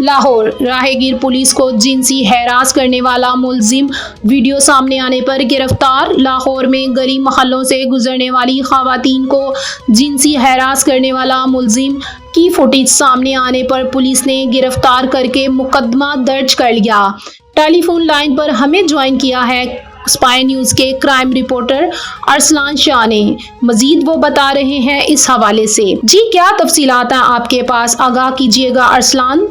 Lahore راہگیر police کو جنسی ہراس کرنے والا ملزم ویڈیو سامنے آنے پر گرفتار۔ لاہور میں گلی محلوں سے گزرنے والی خواتین کو جنسی ہراس کرنے والا ملزم کی فوٹیج سامنے آنے پر پولیس نے گرفتار کر کے مقدمہ درج کر لیا۔ ٹیلی فون لائن پر ہمیں جوائن کیا ہے اسپائی نیوز کے کرائم رپورٹر ارسلان شاہ نے۔ مزید وہ بتا رہے ہیں اس حوالے سے۔ جی کیا تفصیلات ہیں آپ کے پاس، آگاہ کیجیے گا ارسلان۔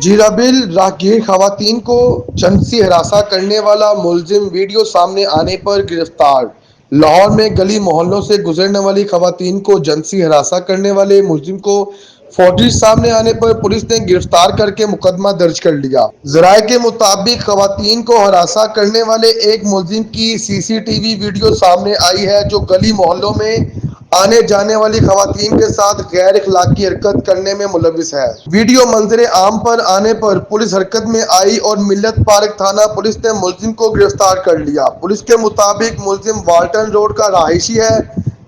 جی رابل، راہگیر خواتین کو جنسی ہراساں کرنے والا ملزم ویڈیو سامنے آنے پر گرفتار۔ لاہور میں گلی محلوں سے گزرنے والی خواتین کو جنسی ہراساں کرنے والے ملزم کو فوٹیج سامنے آنے پر پولیس نے گرفتار کر کے مقدمہ درج کر لیا۔ ذرائع کے مطابق خواتین کو ہراساں کرنے والے ایک ملزم کی سی سی ٹی وی ویڈیو سامنے آئی ہے جو گلی محلوں میں آنے جانے والی خواتین کے ساتھ غیر اخلاقی حرکت کرنے میں ملوث ہے۔ ویڈیو منظر عام پر آنے پر پولیس حرکت میں آئی اور ملت پارک تھانہ پولیس نے ملزم کو گرفتار کر لیا۔ پولیس کے مطابق ملزم والٹن روڈ کا رہائشی ہے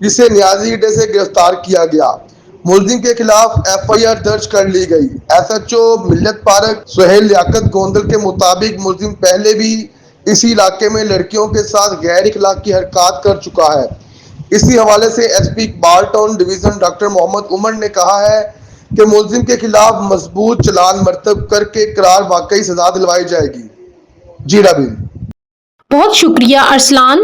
جسے نیازی اڈے سے گرفتار کیا گیا۔ ملزم کے خلاف ایف آئی آر درج کر لی گئی۔ ایس ایچ او ملت پارک سہیل لیاقت گوندل کے مطابق ملزم پہلے بھی اسی علاقے میں لڑکیوں کے ساتھ غیر اخلاقی حرکات کر چکا ہے۔ اسی حوالے سے S P Iqbal town division doctor Muhammad Umar نے کہا ہے کہ ملزم کے خلاف مضبوط چلان مرتب کر کے قرار واقعی سزا دلوائی جائے گی۔ جی رابل، بہت شکریہ ارسلان۔